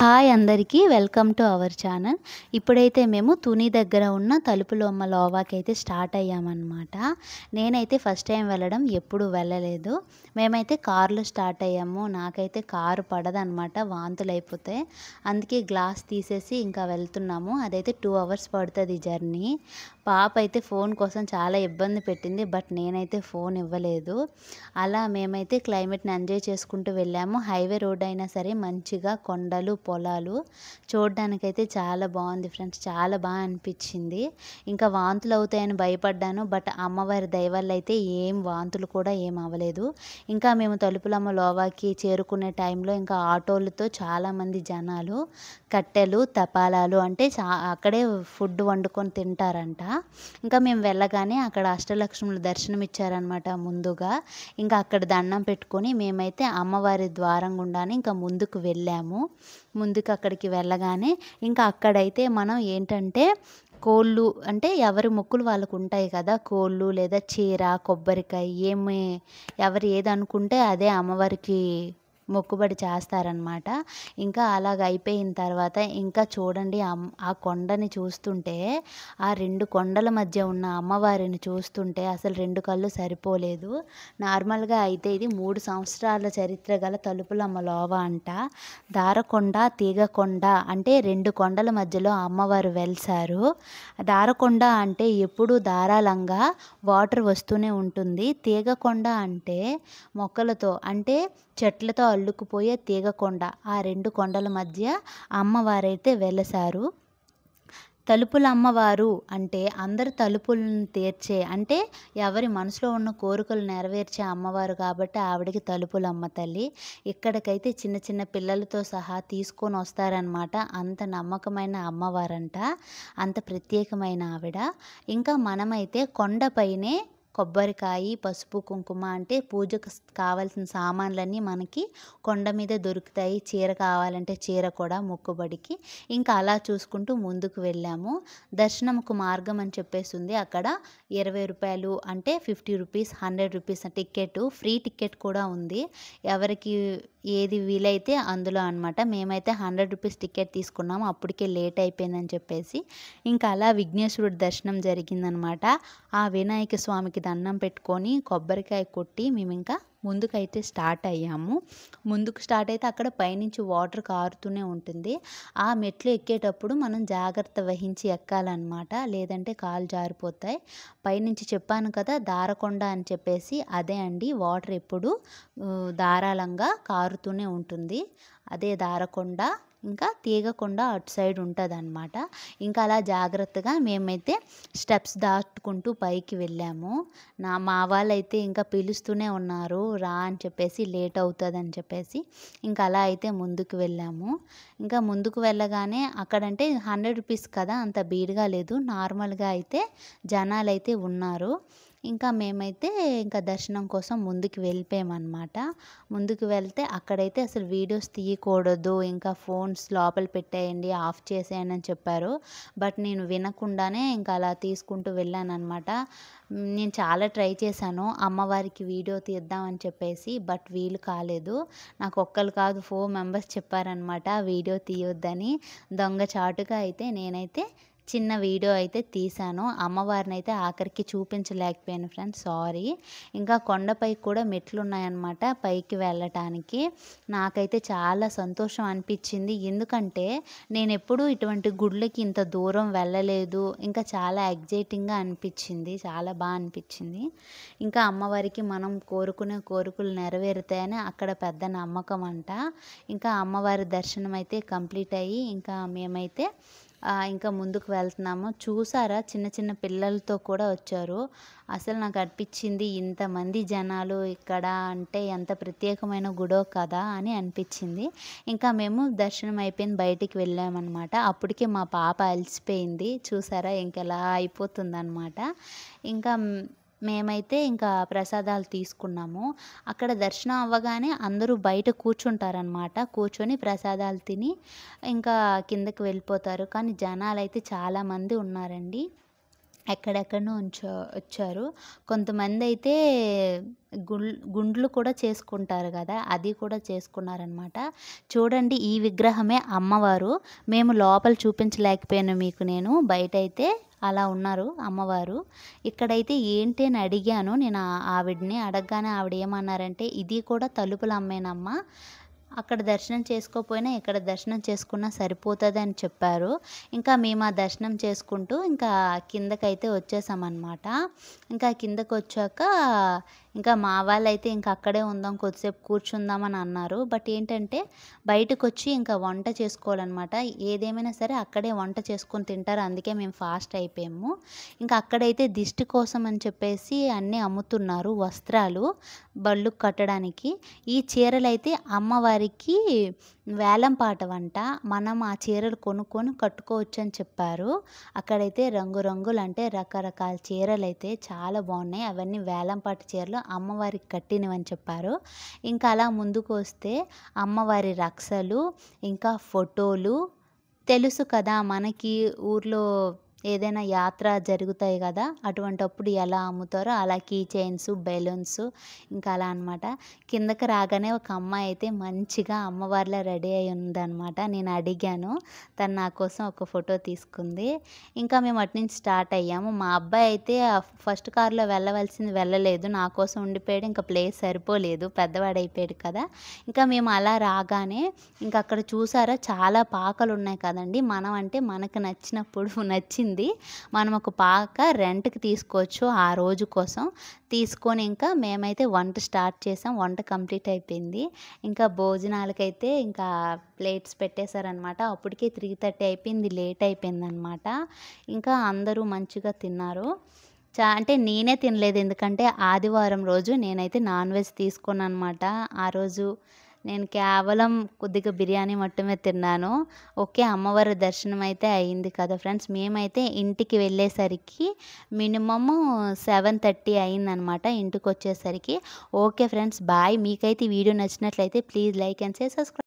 Hi అందరికీ welcome to our channel. ఇప్పుడైతే మేము తుని దగ్గర ఉన్న తలుపులమ్మ లోవాకైతే స్టార్ట్ అయ్యామన్నమాట. నేనైతే ఫస్ట్ టైం వెళ్ళడం, ఎప్పుడు వెళ్ళలేదు. మేమైతే కారులో స్టార్ట్ అయ్యాము. నాకైతే కారు పడదనమాట, వాంతులు అయిపోతాయి. అందుకే గ్లాస్ తీసేసి ఇంకా వెళ్తున్నాము. అదైతే 2 అవర్స్ పడుతుంది జర్నీ. పాప అయితే ఫోన్ కోసం చాలా ఇబ్బంది పెట్టింది, బట్ నేనైతే ఫోన్ ఇవ్వలేదు. అలా మేమైతే క్లైమేట్ని ఎంజాయ్ చేసుకుంటూ వెళ్ళాము. హైవే రోడ్ అయినా సరే మంచిగా కొండలు, పొలాలు చూడడానికైతే చాలా బాగుంది ఫ్రెండ్స్. చాలా బాగా అనిపించింది. ఇంకా వాంతులు అవుతాయని భయపడ్డాను, బట్ అమ్మవారి దయ వల్ల అయితే ఏం వాంతులు కూడా ఏం అవ్వలేదు. ఇంకా మేము తలుపులమ్మ లోవాకి చేరుకునే టైంలో ఇంకా ఆటోలతో చాలామంది జనాలు కట్టెలు, తపాలాలు అంటే అక్కడే ఫుడ్ వండుకొని తింటారంట. ఇంకా మేము వెళ్ళగానే అక్కడ అష్టలక్ష్ములు దర్శనం ఇచ్చారనమాట ముందుగా. ఇంకా అక్కడ దండం పెట్టుకొని మేమైతే అమ్మవారి ద్వారం గుండానే ఇంకా ముందుకు వెళ్ళాము. ముందుకు అక్కడికి వెళ్ళగానే ఇంకా అక్కడైతే మనం ఏంటంటే కోళ్ళు, అంటే ఎవరి మొక్కులు వాళ్ళకు ఉంటాయి కదా, కోళ్ళు లేదా చీర, కొబ్బరికాయ, ఎవరు ఏది అనుకుంటే అదే అమ్మవారికి మొక్కుబడి చేస్తారనమాట. ఇంకా అలాగ అయిపోయిన తర్వాత ఇంకా చూడండి, ఆ కొండని చూస్తుంటే, ఆ 2 కొండల మధ్య ఉన్న అమ్మవారిని చూస్తుంటే అసలు 2 కళ్ళు సరిపోలేదు. నార్మల్గా అయితే ఇది 3 సంవత్సరాల చరిత్ర గల తలుపులమ్మ లోవ అంట. దారకొండ, తీగకొండ అంటే 2 కొండల మధ్యలో అమ్మవారు వెలిసారు. దారకొండ అంటే ఎప్పుడూ ధారాళంగా వాటర్ వస్తూనే ఉంటుంది. తీగకొండ అంటే మొక్కలతో, అంటే చెట్లతో అల్లుకుపోయే తీగకొండ. ఆ 2 కొండల మధ్య అమ్మవారైతే వెలసారు. తలుపుల అమ్మవారు అంటే అందరి తలుపులను తీర్చే, అంటే ఎవరి మనసులో ఉన్న కోరికలు నెరవేర్చే అమ్మవారు కాబట్టి ఆవిడకి తలుపులమ్మ తల్లి. ఇక్కడికైతే చిన్న చిన్న పిల్లలతో సహా తీసుకొని వస్తారనమాట. అంత నమ్మకమైన అమ్మవారంట, అంత ప్రత్యేకమైన ఆవిడ. ఇంకా మనమైతే కొండపైనే కొబ్బరికాయ, పసుపు, కుంకుమ అంటే పూజకు కావాల్సిన సామాన్లన్నీ మనకి కొండ మీద దొరుకుతాయి. చీర కావాలంటే చీర కూడా మొక్కుబడికి. ఇంకా అలా చూసుకుంటూ ముందుకు వెళ్ళాము. దర్శనంకు మార్గం అని చెప్పేసి ఉంది అక్కడ. 20 రూపాయలు అంటే 50 rupees, 100 rupees ticket, free ticket కూడా ఉంది. ఎవరికి ఏది వీలైతే అందులో అనమాట. మేమైతే 100 రూపీస్ టికెట్ తీసుకున్నాము, అప్పటికే లేట్ అయిపోయిందని చెప్పేసి. ఇంకా అలా విఘ్నేశ్వరుడి దర్శనం జరిగిందనమాట. ఆ వినాయక స్వామికి దండం పెట్టుకొని కొబ్బరికాయ కొట్టి మేము ఇంకా ముందుకైతే స్టార్ట్ అయ్యాము. ముందుకు స్టార్ట్ అయితే అక్కడ పైనుంచి వాటర్ కారుతూనే ఉంటుంది. ఆ మెట్లు ఎక్కేటప్పుడు మనం జాగ్రత్త వహించి ఎక్కాలన్నమాట, లేదంటే కాలు జారిపోతాయి. పైనుంచి చెప్పాను కదా దారకొండ అని చెప్పేసి, అదే అండి. వాటర్ ఎప్పుడు ధారాళంగా కారుతూనే ఉంటుంది. అదే దారకొండ. ఇంకా తీగకొండ అటు సైడ్ ఉంటుంది అనమాట. ఇంకా అలా జాగ్రత్తగా మేమైతే స్టెప్స్ దాటుకుంటూ పైకి వెళ్ళాము. మా వాళ్ళైతే ఇంకా పిలుస్తూనే ఉన్నారు, రా అని చెప్పేసి, లేట్ అవుతుందని చెప్పేసి. ఇంకా అలా అయితే ముందుకు వెళ్ళాము. ఇంకా ముందుకు వెళ్ళగానే అక్కడంటే 100 రూపీస్ కదా, అంత భీడుగా లేదు, నార్మల్గా అయితే జనాలు అయితే ఉన్నారు. ఇంకా మేమైతే ఇంకా దర్శనం కోసం ముందుకు వెళ్ళిపోయామన్నమాట. ముందుకు వెళ్తే అక్కడైతే అసలు వీడియోస్ తీయకూడదు, ఇంకా ఫోన్స్ లోపల పెట్టేయండి, ఆఫ్ చేసేయండి అని చెప్పారు. బట్ నేను వినకుండానే ఇంకా అలా తీసుకుంటూ వెళ్ళానన్నమాట. నేను చాలా ట్రై చేశాను అమ్మవారికి వీడియో తీద్దామని చెప్పేసి, బట్ వీలు కాలేదు. నాకు ఒక్కరు కాదు 4 మెంబర్స్ చెప్పారనమాట వీడియో తీయొద్దని. దొంగచాటుగా అయితే నేనైతే చిన్న వీడియో అయితే తీశాను. అమ్మవారిని అయితే ఆఖరికి చూపించలేకపోయాను ఫ్రెండ్స్, సారీ. ఇంకా కొండపై కూడా మెట్లు ఉన్నాయన్నమాట పైకి వెళ్ళటానికి. నాకైతే చాలా సంతోషం అనిపించింది, ఎందుకంటే నేను ఎప్పుడూ ఇటువంటి గుళ్ళకి ఇంత దూరం వెళ్ళలేదు. ఇంకా చాలా ఎగ్జైటింగ్గా అనిపించింది, చాలా బాగా అనిపించింది. ఇంకా అమ్మవారికి మనం కోరుకునే కోరికలు నెరవేరుతాయని అక్కడ పెద్ద నమ్మకం అంట. ఇంకా అమ్మవారి దర్శనం అయితే కంప్లీట్ అయ్యి ఇంకా మేమైతే ఇంకా ముందుకు వెళ్తున్నాము. చూసారా, చిన్న చిన్న పిల్లలతో కూడా వచ్చారు. అసలు నాకు అనిపించింది, ఇంతమంది జనాలు ఇక్కడ అంటే ఎంత ప్రత్యేకమైన గుడో కదా అని అనిపించింది. ఇంకా మేము దర్శనం అయిపోయింది, బయటికి వెళ్ళామన్నమాట. అప్పటికే మా పాప అలసిపోయింది, చూసారా ఇంకెలా అయిపోతుందన్నమాట. ఇంకా మేమైతే ఇంకా ప్రసాదాలు తీసుకున్నాము. అక్కడ దర్శనం అవ్వగానే అందరూ బయట కూర్చుంటారనమాట. కూర్చొని ప్రసాదాలు తిని ఇంకా కిందకి వెళ్ళిపోతారు. కానీ జనాలైతే చాలామంది ఉన్నారండి. ఎక్కడెక్కడనో వచ్చారు. కొంతమందైతే గుండ్లు కూడా చేసుకుంటారు గదా! అది కూడా చేసుకున్నారనమాట. చూడండి ఈ విగ్రహమే అమ్మవారు. మేము లోపల చూపించలేకపోయాను మీకు నేను. బయటైతే అలా ఉన్నారు అమ్మవారు. ఇక్కడైతే ఏంటి అని అడిగాను నేను ఆవిడని. అడగగానే ఆవిడ ఏమన్నారంటే, "ఇది కూడా తలుపుల అమ్మేనమ్మా. అక్కడ దర్శనం చేసుకోపోయినా ఇక్కడ దర్శనం చేసుకున్నా సరిపోతదని" చెప్పారు. ఇంకా మేము ఆ దర్శనం చేసుకుంటూ ఇంకా కిందకైతే వచ్చేసామన్నమాట. ఇంకా కిందకొచ్చాక ఇంకా మా వాళ్ళైతే ఇంక అక్కడే ఉందాం, కొద్దిసేపు కూర్చుందామని అన్నారు. బట్ ఏంటంటే బయటకొచ్చి ఇంకా వంట చేసుకోవాలనమాట. ఏదేమైనా సరే అక్కడే వంట చేసుకొని తింటారు. అందుకే మేము ఫాస్ట్ అయిపోయాము. ఇంకా అక్కడైతే దిష్టి కోసం అని చెప్పేసి అన్నీ అమ్ముతున్నారు వస్త్రాలు బళ్ళుకి కట్టడానికి. ఈ చీరలైతే అమ్మవారికి వేలం పాటవంట. మనం ఆ చీరలు కొనుక్కొని కట్టుకోవచ్చని చెప్పారు. అక్కడైతే రంగురంగులు అంటే రకరకాల చీరలైతే చాలా బాగున్నాయి. అవన్నీ వేలం పాట చీరలు అమ్మవారికి కట్టినవని చెప్పారు. ఇంకా అలా ముందుకు వస్తే అమ్మవారి రక్షలు, ఇంకా ఫోటోలు, తెలుసు కదా మనకి ఊర్లో ఏదైనా యాత్ర జరుగుతాయి కదా! అటువంటప్పుడు ఎలా అమ్ముతారో అలా కీ చైన్స్, బెలూన్స్ ఇంకా అలా అనమాట. కిందకి రాగానే ఒక అమ్మాయి అయితే మంచిగా అమ్మవారిలా రెడీ అయి ఉందనమాట. నేను అడిగాను. తను నా కోసం ఒక ఫోటో తీసుకుంది. ఇంకా మేము అటునుంచి స్టార్ట్ అయ్యాము. మా అబ్బాయి అయితే ఫస్ట్ కార్‌లో వెళ్ళవలసింది వెళ్ళలేదు. నా కోసం ఉండిపోయాడు. ఇంకా ప్లేస్ సరిపోలేదు. పెద్దవాడైపోయాడు కదా! ఇంకా మేము అలా రాగానే ఇంక అక్కడ చూసారా చాలా పాకలున్నాయి కదండీ! మనం అంటే మనకు నచ్చినప్పుడు నచ్చింది మనం ఒక పాక రెంట్‌కి తీసుకోవచ్చు ఆ రోజు కోసం. తీసుకొని ఇంకా మేమైతే వంట స్టార్ట్ చేసాం. వంట కంప్లీట్ అయిపోయింది. ఇంకా భోజనాలకైతే ఇంకా ప్లేట్స్ పెట్టేశారనమాట. అప్పటికే 3:30 అయిపోయింది. లేట్ అయిపోయిందనమాట. ఇంకా అందరూ మంచిగా తిన్నారు. అంటే నేనే తినలేదు. ఎందుకంటే ఆదివారం రోజు నేనైతే నాన్ వెజ్ తీసుకోననమాట. ఆ రోజు నేను కేవలం కొద్దిగా బిర్యానీ మట్టుమే తిన్నాను. ఓకే. అమ్మవారి దర్శనం అయితే అయింది కదా ఫ్రెండ్స్. మేమైతే ఇంటికి వెళ్ళేసరికి మినిమమ్ 7:30 అయిందనమాట ఇంటికొచ్చేసరికి. Okay friends bye. మీకైతే ఈ వీడియో నచ్చినట్లయితే please like and share, subscribe.